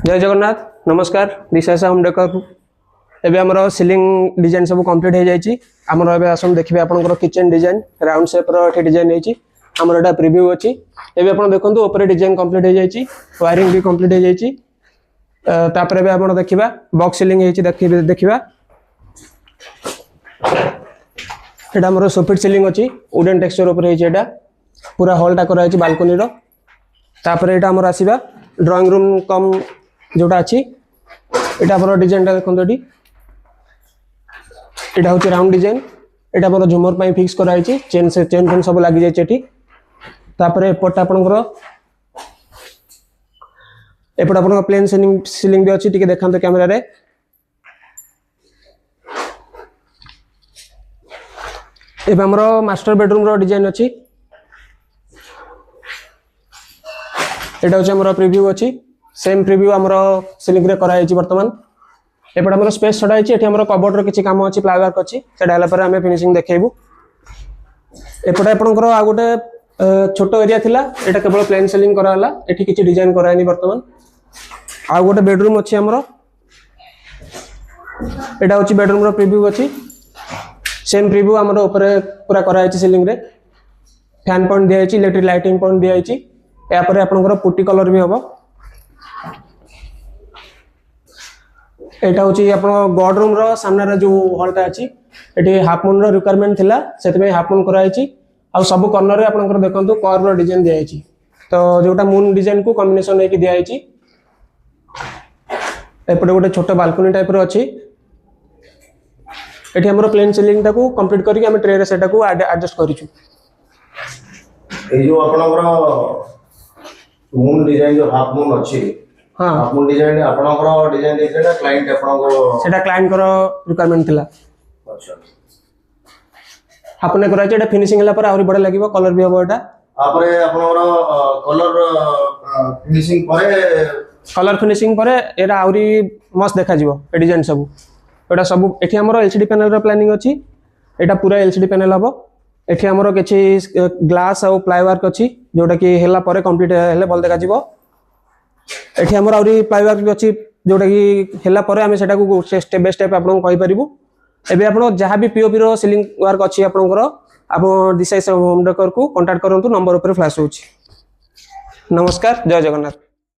जय जगन्नाथ नमस्कार दिशा home decor एबे हमरो सीलिंग डिजाइन सब कंप्लीट हो जाई हमरो एबे आसम देखबे आपनकर किचन डिजाइन राउंड शेप रो एठी डिजाइन हेची हमरो एटा प्रीव्यू अछि एबे आपन देखंतु ऊपर डिजाइन कंप्लीट हो जाई वायरिंग भी कंप्लीट हो जाई तापर एबे आपन देखिबा बॉक्स सीलिंग हेची देखिबा एटा हमरो सोफिट सीलिंग अछि वुडन टेक्सचर ऊपर हेची एटा पूरा हॉल टा करा हेची बालकनी रो तापर एटा हमरो आसीबा ड्राइंग रूम कम जोटा अच्छी एटा पर डिजाइन देखो एटा हूँ राउंड डिजाइन एटा पर झुमर पाई फिक्स कराई चेन से चेन फेन सब लगी जाए तापर एपट आपनकर एपट आपन प्लेन सीलिंग भी अच्छी टिके देखंत कैमरा रे एबे हमरो मास्टर बेडरूम रो डिजाइन अच्छी एटा हूँ हमरो प्रीव्यू अच्छी सेम प्रीव्यू हमरो सीलिंग रे कराई वर्तमान एपट हमरो स्पेस छडा एठी हमरो कबोर्ड रो किछि काम अछि प्लाई वर्क अछि सेटा हला पर हमें फिनिशिंग देखेबू एपट आपनकर आ गोटे छोटो एरिया थिला एटा केवल प्लेन सीलिंग करा हला एठी किछि डिजाइन करायनी वर्तमान आ गोटे बेडरूम अछि हमरो एटा होछि बेडरूम रो प्रीव्यू अछि सेम प्रीव्यू हमरो ऊपर पूरा कराई अछि सीलिंग रे फैन पॉइंट दिया अछि इलेक्ट्रिक लाइटिंग पॉइंट दिया अछि या पर आपनकर पुट्टी कलर भी हबो एटा होची अपन गॉड रूम रो सामने जो हॉलटा अछि एटी हाफ मून रो रिक्वायरमेंट थिला सेते में हाफ मून कराइछि आ सब कॉर्नर रे आपनकर देखंतु कर्व रो डिजाइन दिया आइछि तो जोटा मून डिजाइन को कॉम्बिनेशन लेके दिया आइछि एपटे गोटे छोटा बालकनी टाइप रो अछि एटी हमरो प्लेन सीलिंग टा को कंप्लीट करके हम ट्रे रे सेटा को एडजस्ट करिछु ए जो आपनकर मून डिजाइन जो हाफ मून अछि हां आपन डिजाइन आपनकर डिजाइन देखेला क्लाइंट आपनको सेटा क्लाइंट करो रिक्वायरमेंट थिला अच्छा आपने कराइ एटा फिनिशिंग हला पर आउरी बडा लागिवो कलर भी हबो एटा आपरे आपनकर कलर फिनिशिंग परे एरा आउरी मस्त देखा जिवो ए डिजाइन सब एटा सब एठी हमरो एलसीडी पैनल रो प्लानिंग अछि एटा पूरा एलसीडी पैनल हबो एठी हमरो किछि ग्लास और प्लाई वर्क अछि जोटा कि हेला परे कंप्लीट हेले बल देखा जिवो एठी हमर आउरी प्लाई वर्क भी अछि जोटा कि हेला परे हमें सेटा को स्टेप बाय स्टेप आपन कहि परिबु एबे आपन जहां भी पीओपी रो सीलिंग वर्क अछि आपनकर आप दिशा होम डेकोर को कांटेक्ट करंतु नंबर ऊपर फ्लैश होछि नमस्कार जय जगन्नाथ।